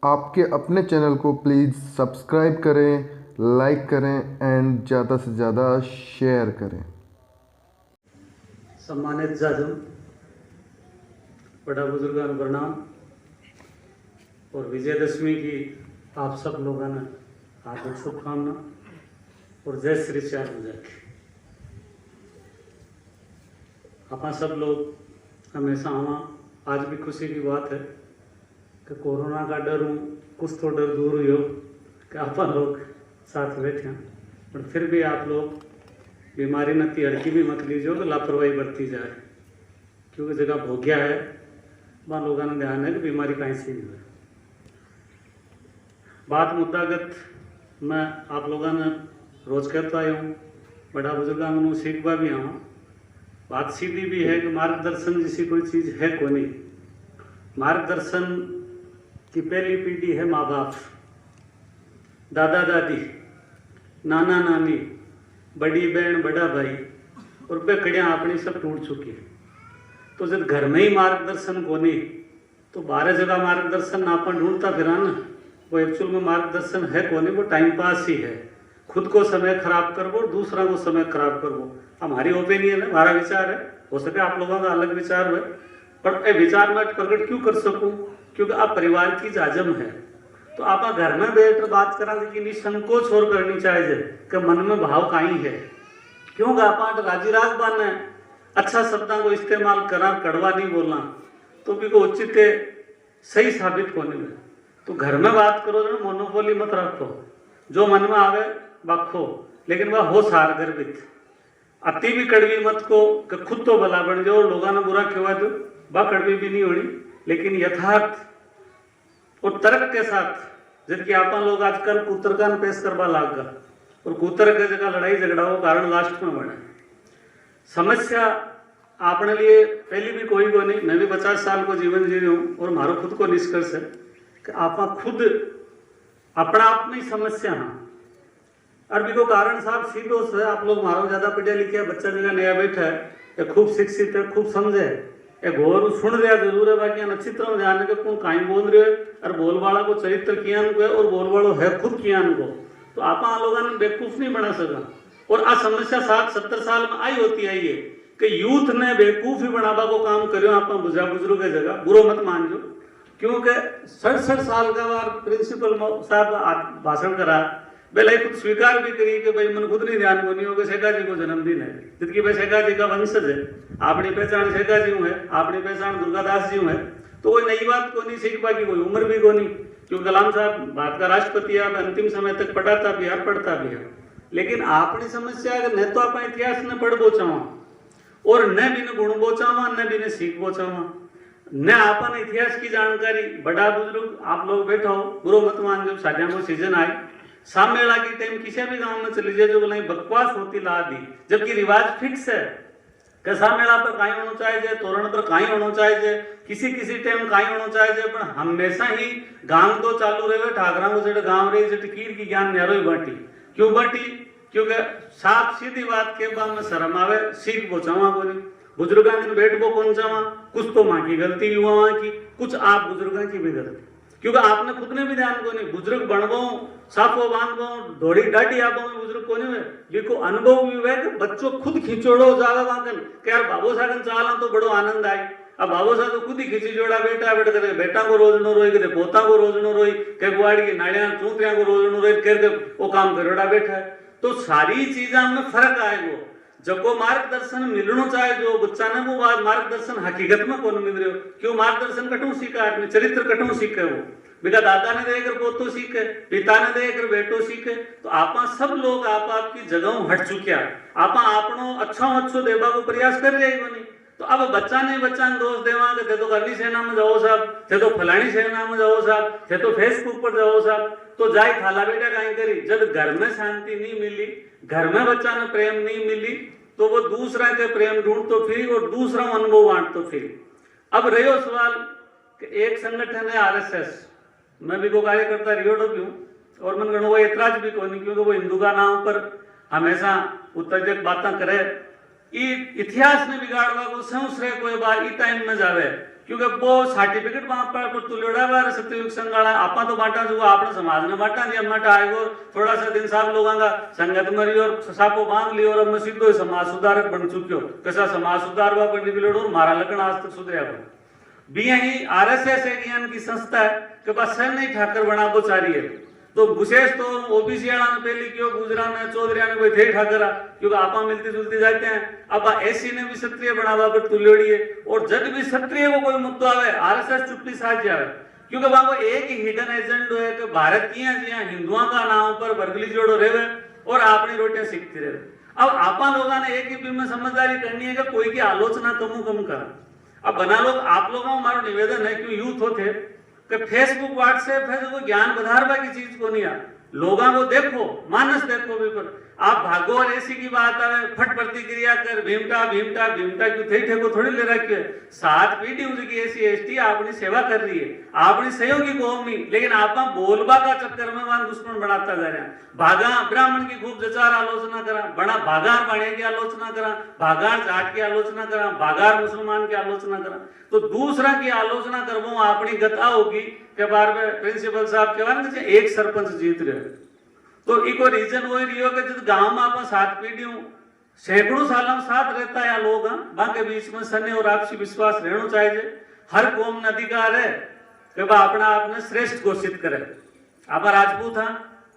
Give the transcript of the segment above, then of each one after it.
आपके अपने चैनल को प्लीज़ सब्सक्राइब करें, लाइक करें एंड ज़्यादा से ज़्यादा शेयर करें। सम्मानित जाजम, बड़ा बुजुर्गों को प्रणाम और विजयदशमी की आप सब लोगों ने हार्दिक शुभकामना और जय श्री श्याम जय। आप सब लोग हमेशा आज भी खुशी की बात है कि कोरोना का डर हूँ कुछ तो डर दूर हुई हो कि आप लोग साथ बैठे हैं, पर फिर भी आप लोग बीमारी न ती अड़की भी मत लीजिए कि लापरवाही बरती जाए, क्योंकि जगह भोग्या है वहाँ लोगों ने ध्यान है कि बीमारी कहीं से नहीं है। बात मुद्दागत मैं आप लोगों ने रोज कहता आया हूँ, बड़ा बुजुर्गों को सीखवा भी आऊँ। बात सीधी भी है कि मार्गदर्शन जैसी कोई चीज़ है को नहीं। मार्गदर्शन की पहली पीढ़ी है माँ बाप, दादा दादी, नाना नानी, बड़ी बहन, बड़ा भाई, और वे कड़ियाँ अपनी सब टूट चुकी है। तो जब घर में ही मार्गदर्शन को नहीं तो 12 जगह मार्गदर्शन अपन ढूंढता फिरा ना, वो एक्चुअल में मार्गदर्शन है को नहीं, वो टाइम पास ही है। खुद को समय खराब करवो, दूसरा को समय खराब करवो। हमारी ओपिनियन है, हमारा विचार है, हो सके आप लोगों का अलग विचार है, पर ये विचार मैं प्रकट क्यों कर सकूं? क्योंकि आप परिवार की जाजम है, तो आप घर में बैठ बात करा कि निसंकोच और करनी चाहिए कि मन में भाव कहीं है, क्योंकि आप राजी राग बान है, अच्छा शब्दों को इस्तेमाल करा, कड़वा नहीं बोलना, तो भी को उचित सही साबित होने में। तो घर में बात करो ना, मोनोपोली मत रखो, जो मन में आवे बाखो, लेकिन वह हो सार गर्भित। अति भी कड़वी मत को कि खुद तो भला बन जाओ और लोगों ने बुरा खिवा दो, वह कड़वी भी नहीं होनी, लेकिन यथार्थ और तर्क के साथ। जबकि आप लोग आजकल कूतरकान पेश करवा लाग गए, और कूतर के जगह लड़ाई झगड़ा हो कारण लास्ट में बने। समस्या अपने लिए पहली भी कोई को नहीं। मैं भी 50 साल को जीवन जी रही हूँ और मारो खुद को निष्कर्ष है कि आप खुद अपना आप में समस्या हाँ। अरबी को कारण साहब सीधो से आप लोग मारो ज्यादा पढ़े लिखे बच्चा जगह नया बैठा है, ये खूब शिक्षित है, खूब समझे, ये घोर सुन रहा जरूर है, बाकी अच्छी तरह ध्यान के कौन काई बोल रहे और बोल वाला को चरित्र किया को है और बोल वालों है खुद किया को, तो आप लोगों ने बेवकूफ नहीं बना सका। और आ समस्या 60-70 साल में आई होती आई है कि यूथ ने बेवकूफ ही बनावा को काम करो। आप बुझा बुजुर्ग की जगह बुरो मत मान जो, क्योंकि 67 साल का बार प्रिंसिपल साहब भाषण करा, पहले खुद स्वीकार भी करी कि भाई मन खुद नहीं ध्यान को नहीं होगा, शेखा जी को जन्मदिन है, जिसकी भाई शेखा जी का वंशज है, अपनी पहचान शेखा जी है, अपनी पहचान दुर्गादास जी है, तो कोई नई बात को नहीं सीख पाएगी, कोई उम्र भी को नहीं। क्योंकि कलाम साहब भारत का राष्ट्रपति है, अंतिम समय तक पढ़ाता भी है, पढ़ता भी है, लेकिन आपनी समस्या है न तो आप इतिहास ने पढ़ बोचावा और न भी गुण बोचावा, न भी सीख बोचावा, न आपन इतिहास की जानकारी। बड़ा बुजुर्ग आप लोग बैठो, बुरो मत मान जो, शादियों को सीजन आए, शाम मेला की टाइम किसी भी गांव में चली जाए, जो बोला बकवास होती ला दी, जबकि रिवाज फिक्स है कि शाम मेला पर कहीं होना चाहिए, तोरण पर कहीं होना चाहिए, किसी किसी टाइम कहीं होना चाहिए, पर हमेशा ही गांव तो चालू रहे। ठाकरा को जो गांव रही जो कीर की ज्ञान नहरो ही बांटी, क्यों बांटी? क्योंकि साफ सीधी बात के बाद में शर्म आवे, सीख बोचावा को नहीं, बुजुर्गों ने बैठ को कौन चावा, कुछ तो माँ की गलती युवाओं की, कुछ आप बुजुर्गों की भी गलती, क्योंकि आपने खुद ने भी ध्यान को नहीं। बुजुर्ग बनबो, साफो बांधबो, धोड़ी डाटी आबो में बुजुर्ग को नहीं हुए, जिको अनुभव भी हुए कि बच्चों खुद खिंचोड़ो जावे वाकन कि यार बाबू साहब चाला तो बड़ो आनंद आए। अब बाबू साहब तो खुद ही खिंची जोड़ा बेटा बेटा करे, बेटा को रोज नो रोई, कहते पोता को रोज नो रोई, के गुआड़ी की नाड़ियां चूतियां को रोज नो रोई, करके वो काम करोड़ा बैठा है। तो सारी चीजा में फर्क आएगो। जब मार्गदर्शन मिलना चाहे जो बच्चा ने, वो मार्गदर्शन हकीकत में कौन मिल रहे हो, क्यों मार्गदर्शन कटू सीखा आदमी, चरित्र कटू सीखे, वो बेटा दादा ने देकर पोतो सीखे, पिता ने देकर बेटो सीखे। तो आप सब लोग आप आपकी जगह हट चुके, आप आपनो अच्छो देवा को प्रयास कर रहे हो नहीं। तो अब बच्चा ने दोष देवा थे तो करनी सेना में जाओ साहब, थे तो फलानी सेना में जाओ साहब, थे तो फेसबुक पर जाओ साहब, तो जाए थाला बेटा कहीं करी। जब घर में शांति नहीं मिली, घर में बच्चा ने प्रेम नहीं मिली, तो वो दूसरा के प्रेम ढूंढ तो फिर और दूसरा अनुभव बांट तो फिर। अब रहो सवाल कि एक संगठन है आरएसएस, मैं भी को कार्यकर्ता रियोडो भी हूँ, और मन गणो वो ऐतराज भी कोई नहीं, क्योंकि वो हिंदू का नाम पर हमेशा उत्तेजक बातें करे। इतिहास ने बिगाड़वा को संस रहे कोई बार ई टाइम में जावे क्योंकि वो सर्टिफिकेट वहां पर तुलेड़ा बार सत्ययुग संगाला आपा तो बांटा जो आपने समाज ने बांटा जी अम्माटा आएगो थोड़ा सा दिन साहब लोगों का संगत मरी और सापो बांध लियो और मैं सीधो समाज सुधारक बन चुक्यो कैसा समाज सुधारवा पर निकलेड़ो मारा लगन आज तक सुधरिया बी यही आरएसएस एक ज्ञान की संस्था है के पास सर नहीं ठाकर बना को चारी है तो विशेष तो ओबीसी वाला ने पहले क्यों गुजरात में चौधरी ने कोई थे ठाकरा क्योंकि आपा मिलती जुलती जाते हैं अब एसी ने भी क्षत्रिय बनावा पर तुलेड़ी है और जब भी क्षत्रिय को कोई मुद्दा आवे आरएसएस चुप्पी साथ जावे क्योंकि वहां को एक ही हिडन एजेंडो है कि भारत की जिया हिंदुओं का नाम पर वर्गली जोड़ो रहे और अपनी रोटियां सीखती रहे। अब आपा लोगों ने एक ही भी में समझदारी करनी है कि कोई की आलोचना कम करा। अब बना लोग आप लोगों को हमारा निवेदन है कि यूथ होते कि फेसबुक व्हाट्सएप है जो ज्ञान बधारवा की चीज को नहीं आ लोगों को देखो मानस देखो भी पर आप भागो और ऐसी की बात आवे फट प्रतिक्रिया कर भीमटा भीमटा भीमटा क्यों थे को थोड़ी ले रखी है 7 पीढ़ी उनकी ऐसी एसटी अपनी सेवा कर रही है अपनी सहयोगी कौम नहीं लेकिन आप बोलबा का चक्कर में वहां दुश्मन बनाता जा रहे हैं। भागा ब्राह्मण की खूब जचार आलोचना करा बड़ा भागार बाणे की आलोचना करा भागार जाट की आलोचना करा भागार मुसलमान की आलोचना करा तो दूसरा की आलोचना करवो अपनी गता होगी के बार में प्रिंसिपल साहब के एक सरपंच जीत रहे तो इको रीजन वही रियो कि जब गांव में आप 7 पीढ़ियों सैकड़ों सालों साथ रहता है लोग वहां के बीच में सने और आपसी विश्वास रहना चाहिए। हर कौम में अधिकार है कि वह अपना आपने श्रेष्ठ घोषित करे। आप राजपूत हाँ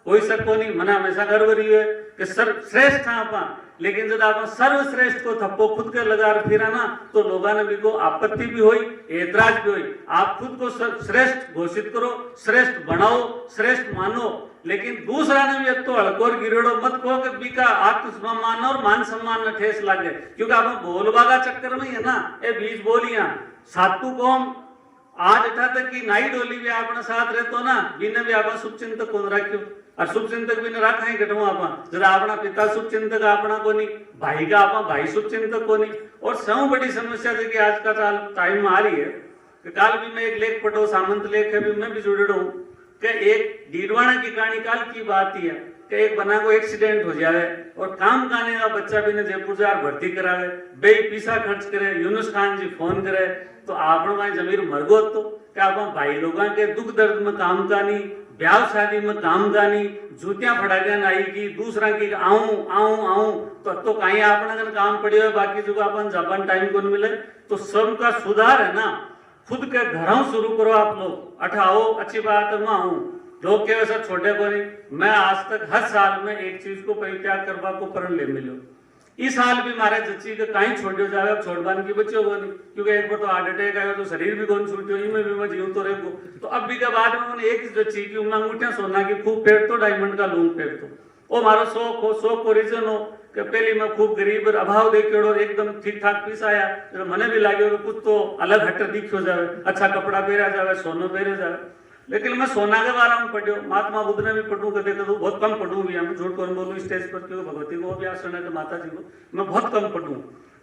कोई शको नहीं मना हमेशा गर्व रही है कि श्रेष्ठ हाँ आप लेकिन जब आप सर्वश्रेष्ठ को थप्पो खुद के लगा फिरा ना तो लोगों ने भी को आपत्ति भी हुई ऐतराज भी हुई। आप खुद को श्रेष्ठ घोषित करो श्रेष्ठ बनाओ श्रेष्ठ मानो लेकिन दूसरा ने भी तो हड़कोर गिरेड़ो मत कहो कि बीका आत्मसम्मान और मान सम्मान में ठेस लागे क्योंकि आप बोलबा का चक्कर में है ना ये बीच बोलियां सातू कौम आज अठा तक की नाई डोली भी अपने साथ रहतो ना बिने भी आप शुभ चिंतक कौन रखियो और शुभ चिंतक भी रखा ही घटो आप जरा अपना पिता शुभ चिंतक अपना को नहीं भाई का आप भाई शुभ चिंतक को नहीं। और सब बड़ी समस्या थी कि आज का टाइम में आ रही है कि काल भी मैं एक लेख पढ़ो सामंत लेख है भी मैं भी जुड़े हूँ कि एक डीडवाना की कहानी काल की बात ही है कि एक बना को एक्सीडेंट हो जाए और काम काने का बच्चा भी ने जयपुर जा भर्ती करावे बे पैसा खर्च करे यूनुस खान जी फोन करे तो आपण भाई जमीर मरगो तो क्या आप भाई लोगों के दुख दर्द में काम का नहीं ब्याह शादी में काम का नहीं जूतियां फटाकियां आई की दूसरा की आऊं आऊं आऊं तो कहीं अपना काम पड़े हुए बाकी जो अपन जापान टाइम को मिले तो सबका सुधार है ना खुद के घरों शुरू करो आप लोग अठाओ अच्छी बात है मैं हूं लोग के वैसा छोटे को नहीं मैं आज तक हर साल में एक चीज को परित्याग करवा को प्रण ले मिलो इस साल भी मारे जच्ची के कहीं छोड़ो जावे अब छोड़बान की बच्चों को नहीं क्योंकि एक बार तो हार्ट अटैक आया तो शरीर भी कौन छूटियो इनमें भी मैं जीव तो रहो तो अब भी के बाद में मैंने एक जच्ची की उम्मा अंगूठियां सोना की खूब पेड़ तो डायमंड का लूंग पेड़ तो वो मारो शौक को रीजन हो कि पहली मैं खूब गरीब और अभाव देखियो और एकदम ठीक ठाक पीस आया तो मने भी लगे कि कुछ तो अलग हट दिखियो जावे अच्छा कपड़ा पहरा जावे सोनो पहरे जावे लेकिन मैं सोना के बारे में पढ़ियो महात्मा बुद्ध ने भी पढ़ू कदे कदू बहुत कम पढ़ू भी मैं झूठ कर बोलूं स्टेज पर क्योंकि भगवती को भी आसन है तो माता जी को मैं बहुत कम पढ़ू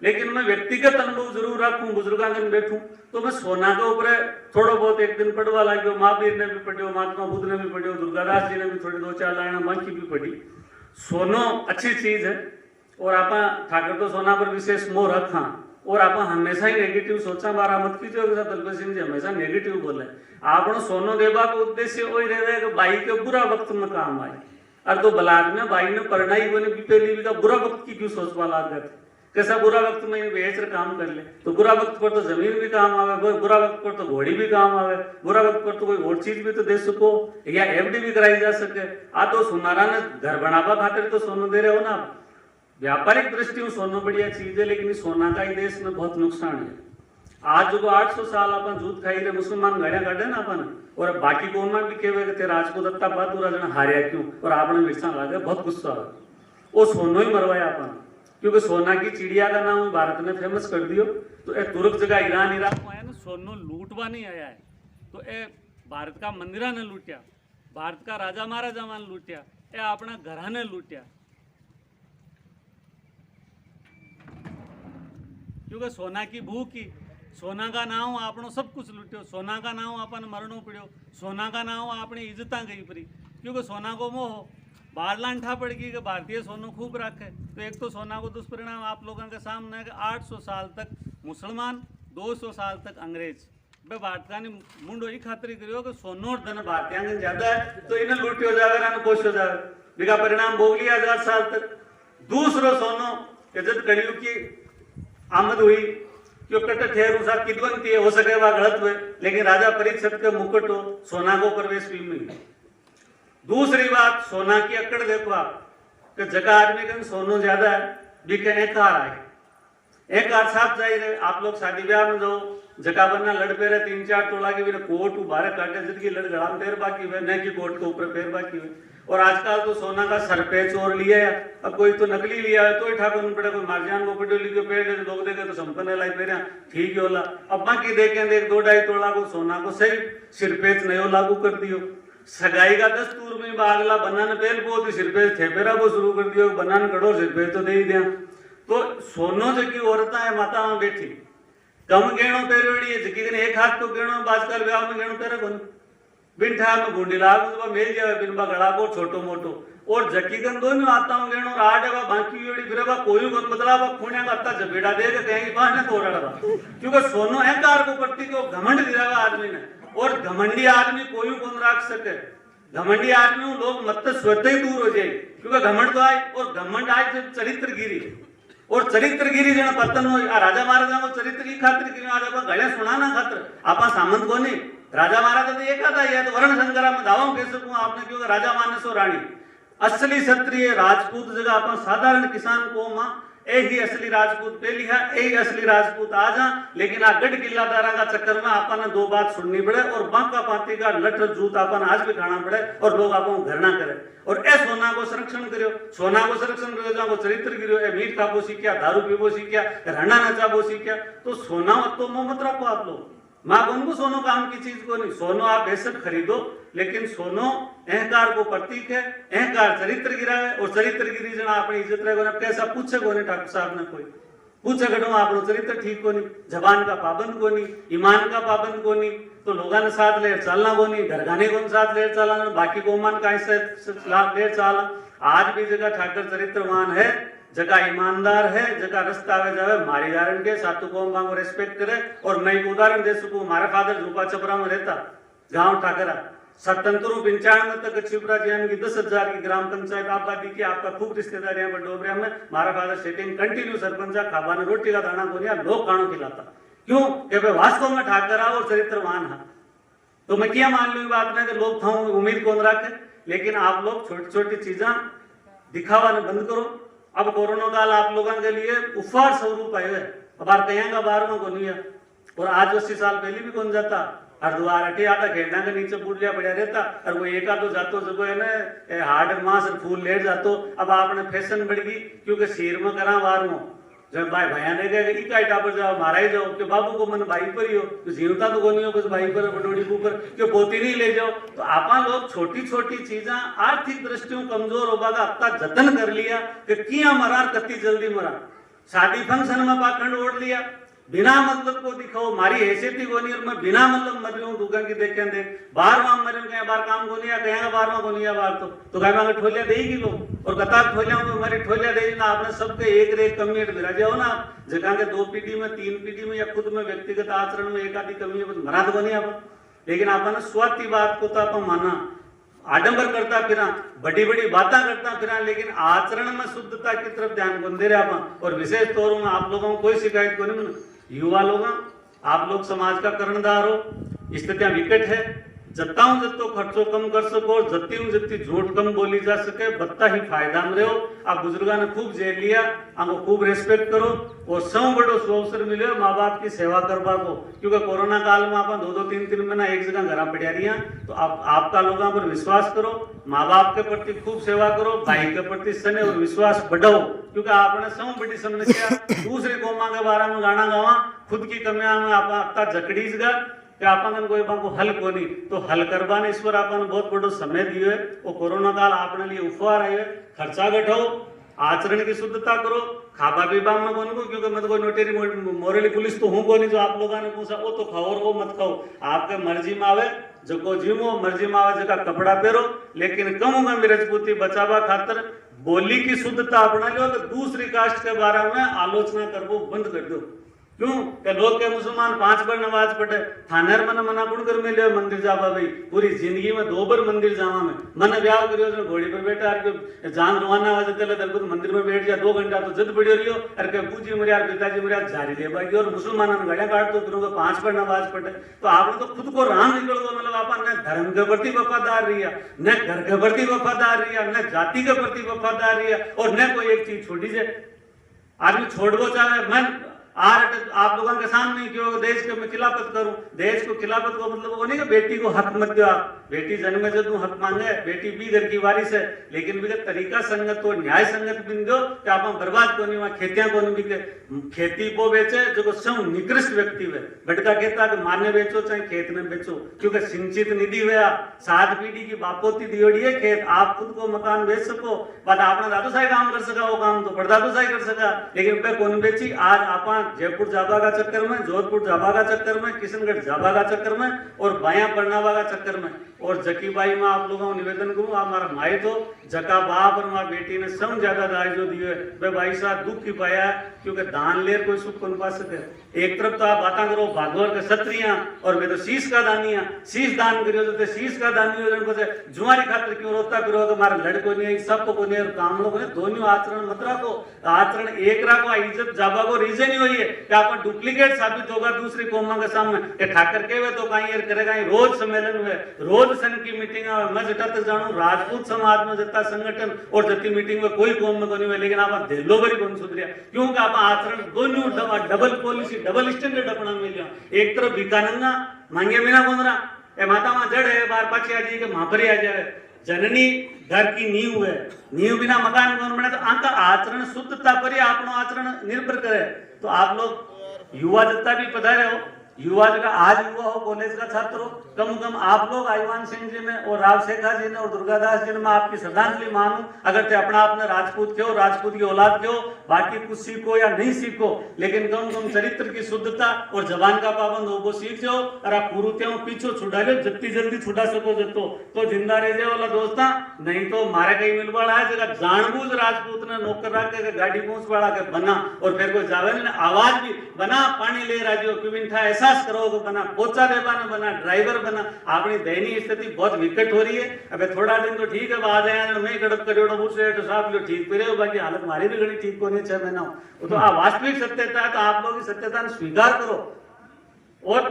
लेकिन मैं व्यक्तिगत अनुभव जरूर रखूं बुजुर्गों में बैठूं तो मैं सोना के ऊपर थोड़ा बहुत एक दिन पढ़वा लगे महावीर ने भी पढ़ियो महात्मा बुद्ध ने भी पढ़ियो दुर्गादास जी ने भी थोड़ी 2-4 लाइना मन की भी पढ़ी। सोनो अच्छी चीज है और आप ठाकर तो सोना पर विशेष मोह रखा और आप हमेशा ही नेगेटिव सोचा बारा मत कीजिए दलबत सिंह जी हमेशा नेगेटिव बोले आप सोनो देवा का उद्देश्य वही रहे कि बाई के बुरा वक्त में काम आए और तो बलाद में बाई ने परनाई बने पहली का बुरा वक्त की क्यों सोचवा लागत कैसा बुरा वक्त में बेच काम कर ले तो बुरा वक्त पर तो जमीन भी काम आवे बुरा वक्त पर तो घोड़ी भी काम आवे बुरा वक्त पर तो कोई और चीज भी तो दे सको या एफडी भी कराई जा सके आ तो सुनारा ने घर बनावा खातिर तो सोनो दे रहे हो ना व्यापारिक दृष्टि में सोना बढ़िया चीज है लेकिन सोना का ही देश में बहुत नुकसान है। आज जो 800 साल अपन जूत खाई रहे मुसलमान गाड़ियां काटे ना अपन और बाकी कौन में भी कहे राजपूत अत्ता बात पूरा जना हारिया क्यों और आपने मिर्चा लागे बहुत गुस्सा है वो सोनो ही मरवाया अपन क्योंकि सोना की चिड़िया का नाम भारत ने फेमस कर दियो तो ए तुर्क जगह ईरान में आया ना सोनो लूटवा नहीं आया है तो ए भारत का मंदिरा ने लूटिया भारत का राजा महाराजा ने लूटिया ए अपना घरा ने लूटिया क्योंकि सोना की भूख की सोना का नाम आपनो सब कुछ लूटियो सोना का नाम अपन मरणो पड़ियो सोना का नाम अपनी इज्जता गई पड़ी क्योंकि सोना को मोह बाहर लांठा पड़ गई कि भारतीय सोनो खूब रखे तो एक तो सोना को दुष्परिणाम आप लोगों के सामने है कि 800 साल तक मुसलमान 200 साल तक अंग्रेज बे भारत ने मुंडो ही खातरी करियो कि सोनो और धन भारतीय ज्यादा है तो इन्हें लूटियो जावे ना कोश हो जावे बिका परिणाम भोग लिया 1000 साल तक। दूसरो सोनो कि जब कलयुग की आमद हुई क्यों कट ठहर उसा किदवंती हो सके वह गलत हुए लेकिन राजा परीक्षित के मुकुट हो सोना को प्रवेश भी मिल। दूसरी बात सोना की अकड़ देखो आप कि जगह आदमी का सोनो ज्यादा है बिके एक हार आए एक हार साफ जाहिर आप लोग शादी ब्याह में जाओ जका बनना लड़ पे रहे 3-4 तोला की कोट बारह काटे जिंदगी लड़ गड़ा पैर बाकी हुए न की कोट के ऊपर पैर बाकी हुए। और आजकल तो सोना का सर पे चोर लिया है अब कोई तो नकली लिया है तो ठाकुर पड़े कोई मार्जियान को पटे लिखे पेड़ लोग देखे तो संपन्न लाई पे ठीक है होला अब बाकी देखें देख 2-2.5 तोला को सोना को सही सिरपेच नहीं लागू कर दियो। सगाई का दस्तूर में अगला बनान पेल को सिरपेच थे पेरा वो शुरू कर दियो बनान कड़ो सिरपेच तो दे ही दिया। तो सोनो जकी औरता है माता में बैठी कम गेणो पेरोड़ी है जकी एक हाथ तो गेणो आजकल ब्याह में गेणो पेरे को बिन ठार में गुंडी लागू तो मेल जावे बिन बा गड़ा को छोटो मोटो और जकी गन दोनों आता हूं गेणो आठ है बाकी योड़ी फिर बा कोई गन बदला बा खुण्या करता जबेड़ा दे के कहेंगे बाहर ने तोड़ा बा क्योंकि सोनो अहंकार को प्रति को घमंड दिलावा आदमी ने और घमंडी आदमी कोई कौन राख सके। घमंडी आदमी लोग मत स्वतः ही दूर हो जाए क्योंकि घमंड तो आए और घमंड आए जब चरित्र गिरी और चरित्र गिरी जन पतन हो राजा महाराजा को चरित्र की खातिर क्यों आज अपन गले सुनाना खातिर आपा सामंत को नहीं राजा महाराजा तो एक आता है तो वर्ण संग्राम में दावा कह सकूं आपने क्योंकि राजा मानसो रानी असली क्षत्रिय राजपूत जगह अपन साधारण किसान को मां यही असली राजपूत पहली है यही असली राजपूत आज है लेकिन आ गढ़ किलादारा का चक्कर में अपन दो बात सुननी पड़े और बांका पाती का लठ जूत अपन आज भी खाना पड़े और लोग अपन घरना करे और ए सोना को संरक्षण करो सोना को संरक्षण करो जहाँ को चरित्र गिरो ए मीट खाबो सीखिया दारू पीबो सीखिया रहना नचाबो सीखिया तो सोना तो मुंह मत रखो आप लोग माँ कौन को सोनो काम की चीज को नहीं सोनो आप बेशक खरीदो लेकिन सोनो अहंकार को प्रतीक है अहंकार चरित्र गिरा है और चरित्र गिरी जना अपनी इज्जत रहे कैसा पूछे को नहीं ठाकुर साहब ने कोई पूछे कटो आप चरित्र ठीक को नहीं जबान का पाबंद को नहीं ईमान का पाबंद को नहीं तो लोगों ने साथ ले चलना को नहीं घरगाने को साथ ले चलना बाकी को मान का ले चलना आज भी जगह ठाकर चरित्रवान है जगह ईमानदार है जगह रास्ता आवे जावे मारी गारन के सातु को मांगो रेस्पेक्ट करे और मैं एक उदाहरण दे सकूं हमारा फादर झूपा छपरा में रहता गांव ठाकरा 97-95 तक छिपरा जियान की 10,000 की ग्राम पंचायत आबादी की आपका खूब रिश्तेदार यहाँ पर डोबरिया में हमारा फादर सेटिंग कंटिन्यू सरपंच खाबा ने रोटी का दाना को नहीं लोग खाना खिलाता क्यों कि वास्तव में ठाकरा और चरित्रवान है। तो मैं क्या मान लू बात नहीं कि लोग था उम्मीद कौन रखे लेकिन आप लोग छोटी छोटी चीजा दिखावा ने बंद करो। अब कोरोना काल आप लोगों के लिए उपहार स्वरूप आए हुए अब आप कहेंगे 12वां को नहीं है और आज 80 साल पहले भी कौन जाता हरिद्वार हटे आता घेरना के नीचे बुढ़िया बढ़िया रहता और वो एक आधो जातो जब है ना हार्ड मास और फूल लेट जातो। अब आपने फैशन बढ़ गई क्योंकि सिर में करा 12वां जब भाई भैया ने कहा इका टापर जाओ मारा ही जाओ कि बाबू को मन भाई पर ही हो तो जीवता तो नहीं हो कुछ भाई पर बटोड़ी ऊपर क्यों पोती नहीं ले जाओ। तो आपा लोग छोटी छोटी चीजा आर्थिक दृष्टियों कमजोर होगा अब जतन कर लिया कि किया मरा कति जल्दी मरा शादी फंक्शन में पाखंड ओढ़ लिया बिना मतलब को दिखाओ मारी हैसियत ही कोनी और मैं बिना मतलब मर रही हूँ दुकान की देख दे 12वां मरे कहीं बार काम को नहीं कहेंगे 12वां को नहीं बार तो कहीं मांगे ठोलिया देगी लोग और कतार ठोलिया हमारी ठोलिया दे ना आपने सबके एक रेख कमी बिरा जाओ ना जगह के 2 पीढ़ी में 3 पीढ़ी में या खुद में व्यक्तिगत आचरण में एक आधी कमी है मरा तो नहीं आप लेकिन आपने स्वाति बात को तो आप माना आडंबर करता फिरा बड़ी बड़ी बातें करता फिरा लेकिन आचरण में शुद्धता की तरफ ध्यान को दे रहे आप। और विशेष तौर में आप लोगों को कोई शिकायत को नहीं युवा लोग आप लोग समाज का कर्णधार हो स्थितियां विकट है जत्ता हूं जत्तो खर्चो कम कर सको और जत्ती हूं जत्ती झूठ कम बोली जा सके बत्ता ही फायदा में रहो। आप बुजुर्गा ने खूब जेल लिया आपको खूब रेस्पेक्ट करो और सब बड़ो अवसर मिले माँ बाप की सेवा करवा को क्योंकि कोरोना काल में आप 2-3 महीना एक जगह घर पड़ा रही तो आपका लोगों पर विश्वास करो माँ बाप के प्रति खूब सेवा करो भाई के प्रति स्नेह और विश्वास बढ़ाओ क्योंकि आपने सब बड़ी समस्या दूसरे कौमा के बारे में गाना गावा खुद की कमियां में आप जकड़ीज गा कि आपन कोई को हल को नहीं तो हल करवाने ईश्वर आपने बहुत बड़ो समय दियो है वो कोरोना काल आपने लिए उपहार आयो है खर्चा घटाओ आचरण की शुद्धता करो खाबा पीबा में कौन को क्योंकि मैं तो कोई नोटेरी मोरली पुलिस तो हूँ को नहीं जो आप लोगों ने पूछा वो तो खाओ और वो मत खाओ आपके मर्जी में आवे जो को जीवो मर्जी में आवे जगह कपड़ा पहरो लेकिन कम उम्र में रजपूती बचावा खातर बोली की शुद्धता अपना लो तो दूसरी कास्ट के बारे में आलोचना करवो बंद कर दो क्यों कि लोग के मुसलमान 5 बार नमाज पढ़े, थानेर मन मना कुण कर मिले मंदिर जावा भाई, पूरी जिंदगी में 2 बार मंदिर जावा में मन ब्याह करियो जो घोड़ी पर बैठा के जान रवाना हो जाते दरबार मंदिर में बैठ जा 2 घंटा तो जद पड़ियो रियो अरे के पूजी मरिया पिताजी मरिया जारी ले बाकी और मुसलमानों ने गाड़ियां काट तो करोगे 5 बार नमाज पढ़े, तो आपने तो खुद को राम निकल दो, मतलब आप न धर्म के प्रति वफादार रहिए, न घर के प्रति वफादार रहिए, न जाति के प्रति वफादार रहिए, और न कोई एक चीज छोड़ी जाए आदमी छोड़ो चाहे मैं आप लोगों के सामने क्यों देश के मैं खिलाफत करूं, देश को खिलाफत को मतलब वो नहीं कि बेटी को हक मत दो, आप बेटी जन्मे जो तू हक मांगे, बेटी भी घर की वारिस है, लेकिन भी तरीका संगत तो न्याय संगत बिन दो कि आप बर्बाद को नहीं, खेतियां को नहीं बिके, खेती को बेचे जो सब निकृष्ट व्यक्ति है, बटका कहता कि मारने बेचो चाहे खेत में बेचो, क्योंकि सिंचित निधि हुआ 7 पीढ़ी की बापोती दियोड़ी है खेत, आप खुद को मकान बेच सको, बात आपने दादू साहब काम कर सका, वो काम तो परदादू साहब कर सका, लेकिन पे कौन बेची। आज आप जयपुर जाबा का चक्कर में, जोधपुर जाबा का चक्कर में, किशनगढ़ जाबा का चक्कर में और बाया पड़नावा का चक्कर में, और जकीबाई में आप लोगों को निवेदन करूं, आप हमारा माई तो जका बाप और हमारी बेटी ने सब ज्यादा दाज जो दिए वे भाई साहब दुख की पाया, क्योंकि दान ले कोई सुख कौन पा सके। एक तरफ तो आप बात करो भागवत के क्षत्रिया और वे तो शीश का दानिया, शीश दान करियो तो शीश का दानी हो जन को जुआरी खातर क्यों रोता करो तो हमारा लड़को नहीं सबको को नहीं, काम लोग ने दोनों आचरण मत रखो, आचरण एक रखो, इज्जत जाबा को रीजन ही हुई है कि आप डुप्लीकेट साबित होगा दूसरी कौमा के सामने कि ठाकर के वे तो कहीं करेगा, रोज सम्मेलन हुए, रोज संघ की मीटिंग मैं जटा तक जानू राजपूत समाज में जता संगठन और जती मीटिंग में कोई कौम में नहीं हुए, लेकिन आप दिलो भरी कौन सुधरिया, क्योंकि आप आचरण दोनों डबल पॉलिसी डबल स्टैंडर्ड अपना मिलिया, एक तरफ भिकानंगा मांगे बिना कौन रहा ए माता मां जड़ है बार पाछे आ जाए कि महापरी आ जाए, जननी घर की नींव है, नींव बिना मकान कौन बने, तो आका आचरण शुद्धता पर ही आपनो आचरण निर्भर करे। तो आप लोग युवा जत्ता भी पधारे हो, युवा जगह आज युवा हो, कॉलेज का छात्र हो, कम आप लोग आईवान सिंह जी ने और राव शेखा जी ने और दुर्गादास जी ने मैं आपकी श्रद्धांजलि मानूं, अगर ते अपना आपने राजपूत के हो, राजपूत की औलाद के हो, बाकी कुछ सीखो या नहीं सीखो, लेकिन कम चरित्र की शुद्धता और जबान का पाबंद हो वो सीख जाओ, और आप पूर्वत्यों पीछो छुड़ा लो, जितनी जल्दी छुड़ा सको जतो तो जिंदा रह जाए वाला दोस्ता, नहीं तो मारे कहीं मिल वाला है जगह जानबूझ राजपूत ने नौकर रख के गाड़ी पहुंच वाला के बना, और फिर कोई जावे ने आवाज भी बना पानी ले राजो पिविंठा ऐसा करो बना, पोचा देवाना बना, ड्राइवर बना, अपनी दयनीय स्थिति बहुत विकट हो रही है। अबे थोड़ा दिन तो ठीक है, बाद मैं गड़प करियो मुझसे तो साहब लो ठीक पे बाकी हालत हमारी भी घड़ी ठीक होनी 6 महीना हो, तो वास्तविक सत्यता है, तो आप लोग इस सत्यता को स्वीकार करो, और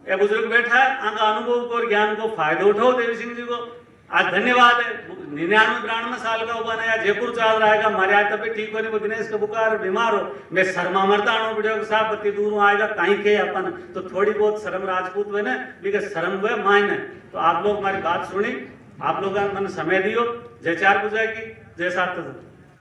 ये बुजुर्ग बैठा है आंका अनुभव को और ज्ञान को फायदा उठाओ। देवी सिंह जी को आज धन्यवाद है, 99-92 साल का हुआ नया जयपुर चल रहा है, हमारे आज तबियत ठीक होने को दिनेश का बुखार बीमार हो, मैं शर्मा मरता हूँ वीडियो साहब बत्ती दूर आएगा कहीं के अपन, तो थोड़ी बहुत शर्म राजपूत हुए ना बिकॉज शर्म हुए मायने, तो आप लोग हमारी बात सुनी, आप लोगों ने मन समय दियो, जय 4 पूजा की, जय 7।